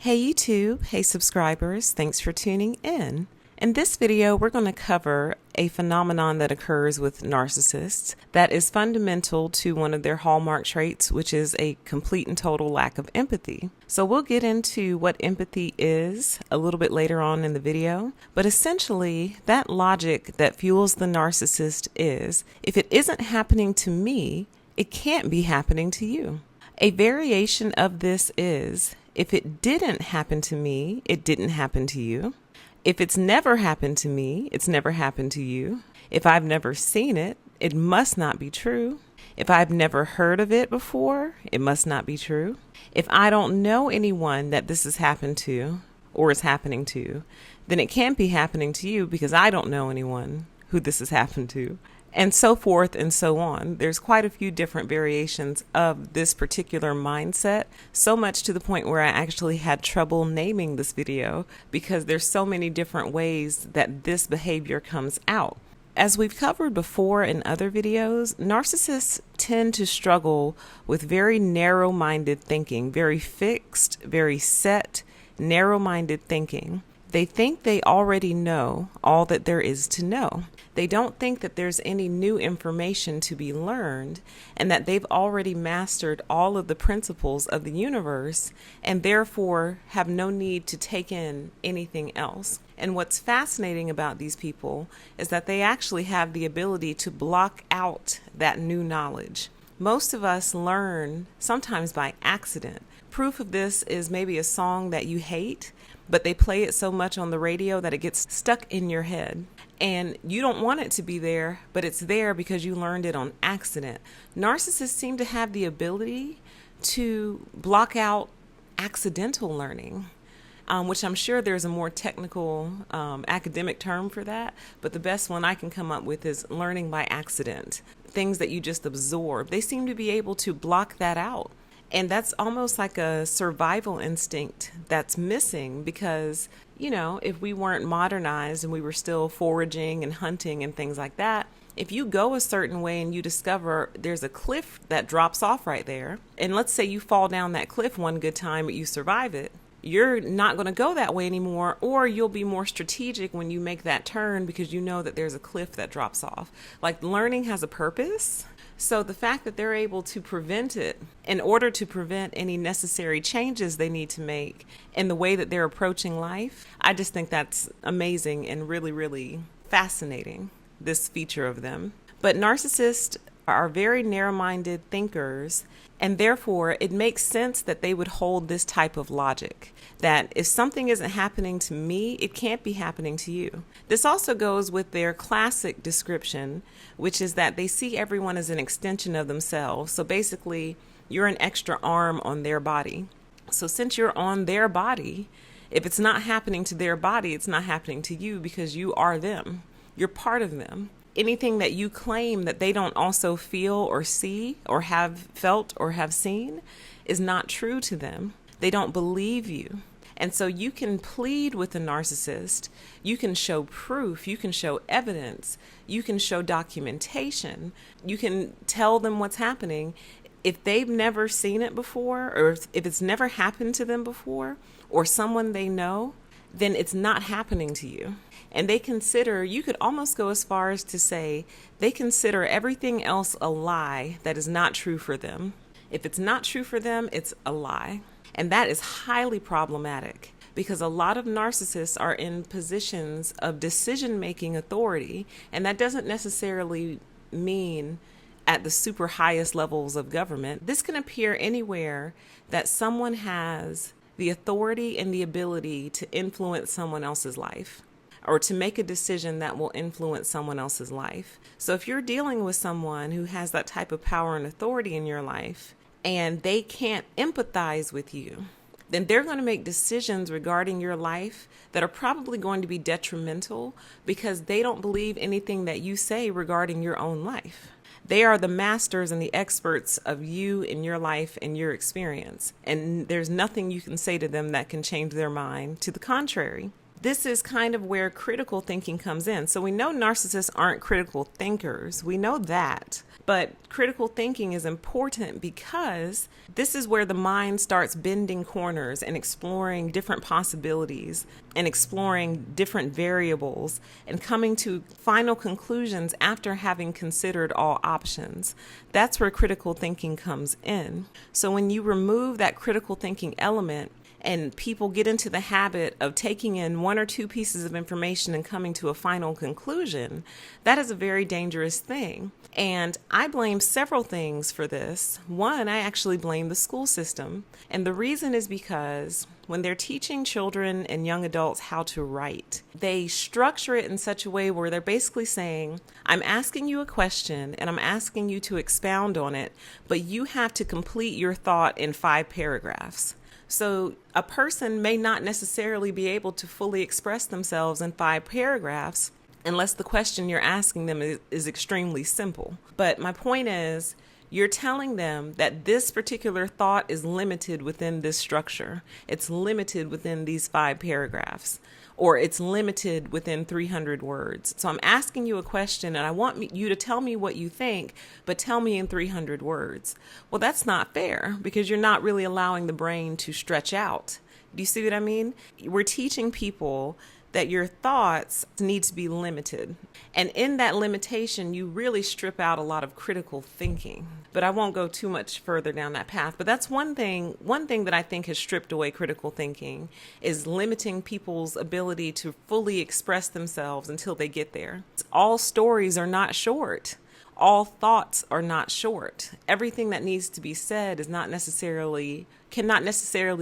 Hey YouTube, hey subscribers, thanks for tuning in. In this video, we're going to cover a phenomenon that occurs with narcissists that is fundamental to one of their hallmark traits, which is a complete and total lack of empathy. So we'll get into what empathy is a little bit later on in the video, but essentially that logic that fuels the narcissist is, if it isn't happening to me, it can't be happening to you. A variation of this is, if it didn't happen to me, it didn't happen to you. If it's never happened to me, it's never happened to you. If I've never seen it, it must not be true. If I've never heard of it before, it must not be true. If I don't know anyone that this has happened to or is happening to, then it can't be happening to you because I don't know anyone who this has happened to. And so forth and so on. There's quite a few different variations of this particular mindset, so much to the point where I actually had trouble naming this video because there's so many different ways that this behavior comes out. As we've covered before in other videos, narcissists tend to struggle with very narrow-minded thinking, very fixed, very set, narrow-minded thinking. They think they already know all that there is to know. They don't think that there's any new information to be learned and that they've already mastered all of the principles of the universe and therefore have no need to take in anything else. And what's fascinating about these people is that they actually have the ability to block out that new knowledge. Most of us learn sometimes by accident. Proof of this is maybe a song that you hate, but they play it so much on the radio that it gets stuck in your head. And you don't want it to be there, but it's there because you learned it on accident. Narcissists seem to have the ability to block out accidental learning, which I'm sure there's a more technical academic term for that. But the best one I can come up with is learning by accident, things that you just absorb. They seem to be able to block that out. And that's almost like a survival instinct that's missing because, you know, if we weren't modernized and we were still foraging and hunting and things like that, if you go a certain way and you discover there's a cliff that drops off right there, and let's say you fall down that cliff one good time but you survive it, you're not going to go that way anymore, or you'll be more strategic when you make that turn because you know that there's a cliff that drops off. Like, learning has a purpose. So the fact that they're able to prevent it in order to prevent any necessary changes they need to make in the way that they're approaching life, I just think that's amazing and really, really fascinating, this feature of them. But narcissists are very narrow-minded thinkers, and therefore it makes sense that they would hold this type of logic, that if something isn't happening to me, it can't be happening to you. This also goes with their classic description, which is that they see everyone as an extension of themselves. So basically, you're an extra arm on their body. So since you're on their body, if it's not happening to their body, it's not happening to you because you are them. You're part of them. Anything that you claim that they don't also feel or see or have felt or have seen is not true to them. They don't believe you. And so you can plead with a narcissist, you can show proof, you can show evidence, you can show documentation, you can tell them what's happening. If they've never seen it before, or if it's never happened to them before, or someone they know, then it's not happening to you. And they consider, you could almost go as far as to say, they consider everything else a lie that is not true for them. If it's not true for them, it's a lie. And that is highly problematic because a lot of narcissists are in positions of decision-making authority, and that doesn't necessarily mean at the super highest levels of government. This can appear anywhere that someone has the authority and the ability to influence someone else's life or to make a decision that will influence someone else's life. So if you're dealing with someone who has that type of power and authority in your life and they can't empathize with you, then they're going to make decisions regarding your life that are probably going to be detrimental because they don't believe anything that you say regarding your own life. They are the masters and the experts of you and your life and your experience. And there's nothing you can say to them that can change their mind. To the contrary, this is kind of where critical thinking comes in. So we know narcissists aren't critical thinkers. We know that. But critical thinking is important because this is where the mind starts bending corners and exploring different possibilities and exploring different variables and coming to final conclusions after having considered all options. That's where critical thinking comes in. So when you remove that critical thinking element, and people get into the habit of taking in one or two pieces of information and coming to a final conclusion, that is a very dangerous thing. And I blame several things for this. One, I actually blame the school system. And the reason is because when they're teaching children and young adults how to write, they structure it in such a way where they're basically saying, I'm asking you a question and I'm asking you to expound on it, but you have to complete your thought in 5 paragraphs. So a person may not necessarily be able to fully express themselves in 5 paragraphs unless the question you're asking them is extremely simple. But my point is, you're telling them that this particular thought is limited within this structure. It's limited within these 5 paragraphs, or it's limited within 300 words. So I'm asking you a question and I want you to tell me what you think, but tell me in 300 words. Well, that's not fair because you're not really allowing the brain to stretch out. Do you see what I mean? We're teaching people that your thoughts need to be limited. And in that limitation, you really strip out a lot of critical thinking. But I won't go too much further down that path. But that's one thing that I think has stripped away critical thinking is limiting people's ability to fully express themselves until they get there. All stories are not short. All thoughts are not short. Everything that needs to be said cannot necessarily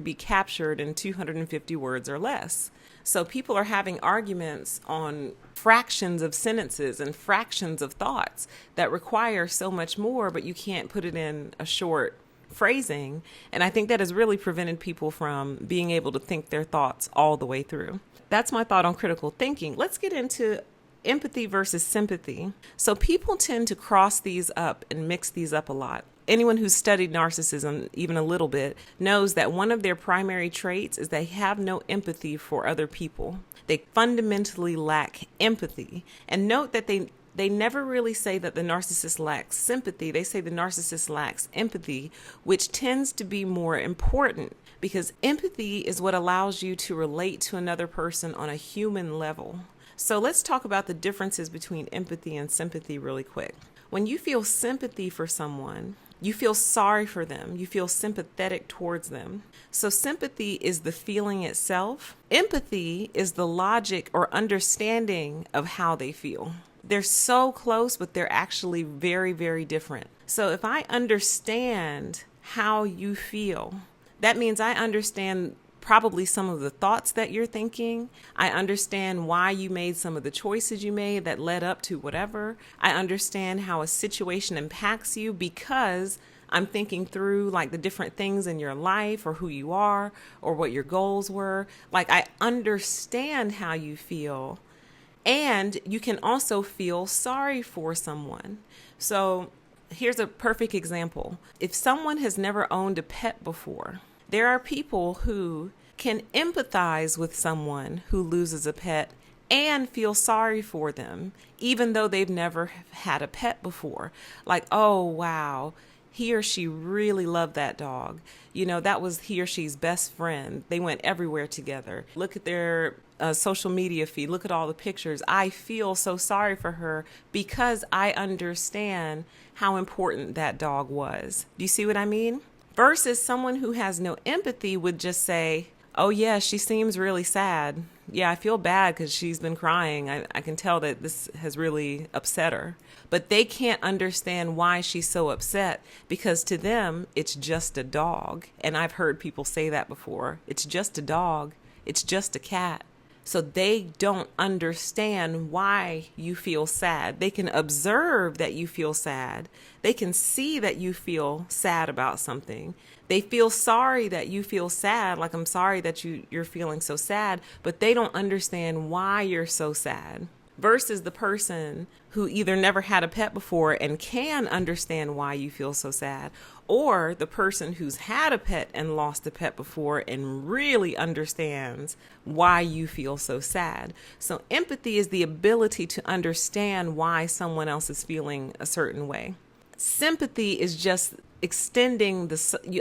be captured in 250 words or less. So people are having arguments on fractions of sentences and fractions of thoughts that require so much more, but you can't put it in a short phrasing. And I think that has really prevented people from being able to think their thoughts all the way through. That's my thought on critical thinking. Let's get into empathy versus sympathy. So people tend to cross these up and mix these up a lot. Anyone who's studied narcissism even a little bit knows that one of their primary traits is they have no empathy for other people. They fundamentally lack empathy. And note that they never really say that the narcissist lacks sympathy. They say the narcissist lacks empathy, which tends to be more important because empathy is what allows you to relate to another person on a human level. So let's talk about the differences between empathy and sympathy really quick. When you feel sympathy for someone, you feel sorry for them. You feel sympathetic towards them. So sympathy is the feeling itself. Empathy is the logic or understanding of how they feel. They're so close, but they're actually very, very different. So if I understand how you feel, that means I understand probably some of the thoughts that you're thinking. I understand why you made some of the choices you made that led up to whatever. I understand how a situation impacts you because I'm thinking through like the different things in your life or who you are or what your goals were. Like I understand how you feel. And you can also feel sorry for someone. So here's a perfect example. If someone has never owned a pet before, there are people who can empathize with someone who loses a pet and feel sorry for them, even though they've never had a pet before. Like, oh, wow, he or she really loved that dog. You know, that was he or she's best friend. They went everywhere together. Look at their social media feed. Look at all the pictures. I feel so sorry for her because I understand how important that dog was. Do you see what I mean? Versus someone who has no empathy would just say, oh yeah, she seems really sad. Yeah, I feel bad because she's been crying. I can tell that this has really upset her. But they can't understand why she's so upset because to them, it's just a dog. And I've heard people say that before. It's just a dog. It's just a cat. So they don't understand why you feel sad. They can observe that you feel sad. They can see that you feel sad about something. They feel sorry that you feel sad, like I'm sorry that you're feeling so sad, but they don't understand why you're so sad. versus the person who either never had a pet before and can understand why you feel so sad, or the person who's had a pet and lost a pet before and really understands why you feel so sad. So empathy is the ability to understand why someone else is feeling a certain way. Sympathy is just extending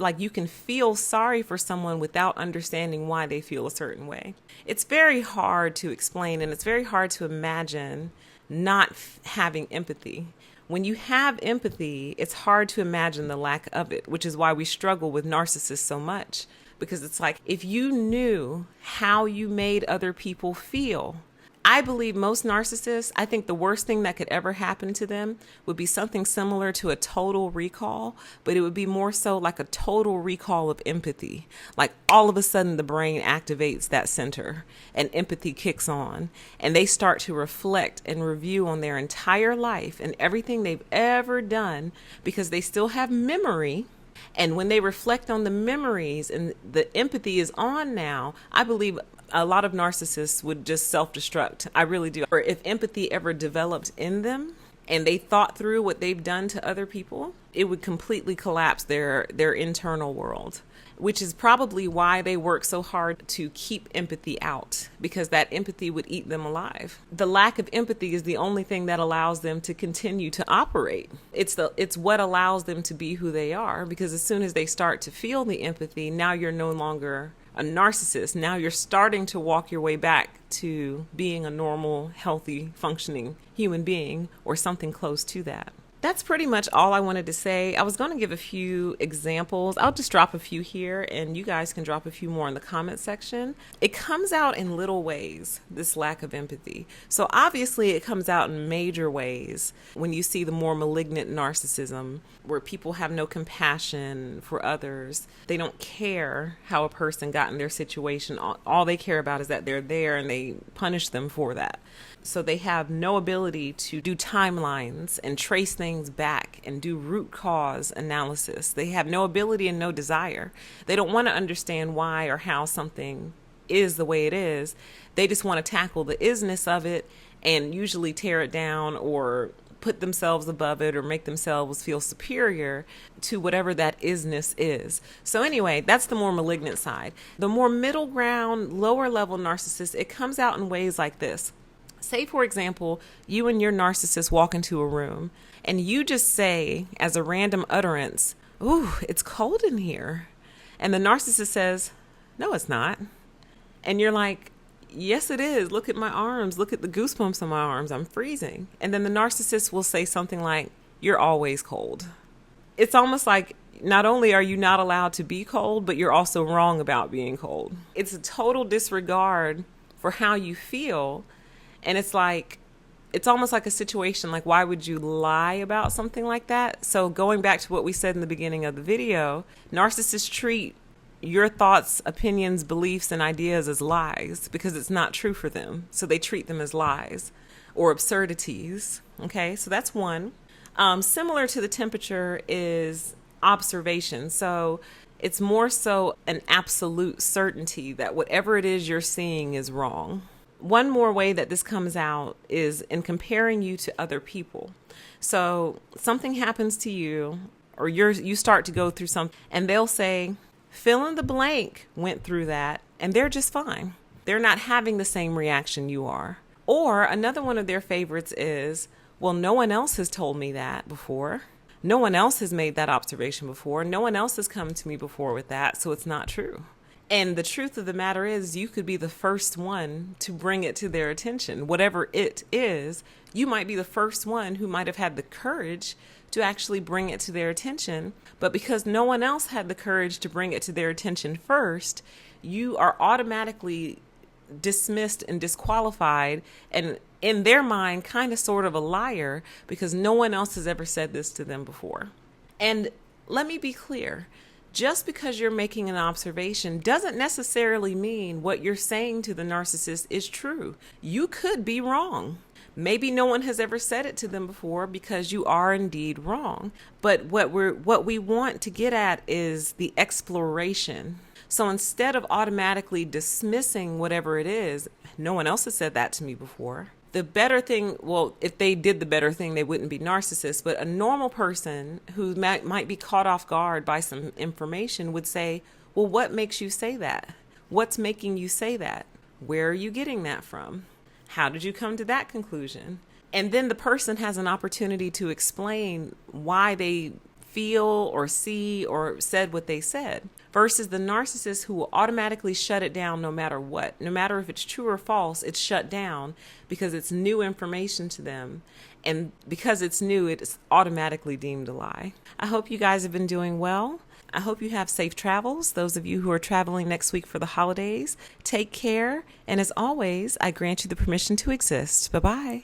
like you can feel sorry for someone without understanding why they feel a certain way. It's very hard to explain, and it's very hard to imagine not having empathy. When you have empathy, it's hard to imagine the lack of it, which is why we struggle with narcissists so much. Because it's like, if you knew how you made other people feel, I believe most narcissists, I think the worst thing that could ever happen to them would be something similar to a total recall, but it would be more so like a total recall of empathy. Like all of a sudden the brain activates that center and empathy kicks on, and they start to reflect and review on their entire life and everything they've ever done, because they still have memory. And when they reflect on the memories and the empathy is on now, I believe a lot of narcissists would just self-destruct. I really do. Or if empathy ever developed in them and they thought through what they've done to other people, it would completely collapse their internal world, which is probably why they work so hard to keep empathy out, because that empathy would eat them alive. The lack of empathy is the only thing that allows them to continue to operate. It's what allows them to be who they are, because as soon as they start to feel the empathy, now you're no longer a narcissist. Now you're starting to walk your way back to being a normal, healthy, functioning human being, or something close to that. That's pretty much all I wanted to say. I was going to give a few examples. I'll just drop a few here, and you guys can drop a few more in the comment section. It comes out in little ways, this lack of empathy. So obviously it comes out in major ways when you see the more malignant narcissism, where people have no compassion for others. They don't care how a person got in their situation. All they care about is that they're there, and they punish them for that. So they have no ability to do timelines and trace things back and do root cause analysis. They have no ability and no desire. They don't want to understand why or how something is the way it is. They just want to tackle the isness of it and usually tear it down or put themselves above it or make themselves feel superior to whatever that isness is. So anyway, that's the more malignant side. The more middle ground, lower level narcissist, it comes out in ways like this. Say, for example, you and your narcissist walk into a room and you just say as a random utterance, "Ooh, it's cold in here." And the narcissist says, "No, it's not." And you're like, "Yes, it is. Look at my arms. Look at the goosebumps on my arms. I'm freezing." And then the narcissist will say something like, "You're always cold." It's almost like not only are you not allowed to be cold, but you're also wrong about being cold. It's a total disregard for how you feel. And it's almost like a situation like, why would you lie about something like that? So going back to what we said in the beginning of the video, narcissists treat your thoughts, opinions, beliefs, and ideas as lies because it's not true for them. So they treat them as lies or absurdities. Okay, so that's one. Similar to the temperature is observation. So it's more so an absolute certainty that whatever it is you're seeing is wrong. One more way that this comes out is in comparing you to other people. So something happens to you, or you start to go through something, and they'll say, fill in the blank went through that, and they're just fine. They're not having the same reaction you are. Or another one of their favorites is, well, no one else has told me that before. No one else has made that observation before. No one else has come to me before with that, so it's not true. And the truth of the matter is, you could be the first one to bring it to their attention. Whatever it is, you might be the first one who might have had the courage to actually bring it to their attention. But because no one else had the courage to bring it to their attention first, you are automatically dismissed and disqualified, and in their mind, kind of sort of a liar, because no one else has ever said this to them before. And let me be clear. Just because you're making an observation doesn't necessarily mean what you're saying to the narcissist is true. You could be wrong. Maybe no one has ever said it to them before because you are indeed wrong. But what we want to get at is the exploration. So instead of automatically dismissing whatever it is, no one else has said that to me before. The better thing, well, if they did the better thing, they wouldn't be narcissists. But a normal person who might be caught off guard by some information would say, well, what makes you say that? What's making you say that? Where are you getting that from? How did you come to that conclusion? And then the person has an opportunity to explain why they feel or see or said what they said, versus the narcissist who will automatically shut it down no matter what. No matter if it's true or false, it's shut down because it's new information to them. And because it's new, it's automatically deemed a lie. I hope you guys have been doing well. I hope you have safe travels. Those of you who are traveling next week for the holidays, take care. And as always, I grant you the permission to exist. Bye-bye.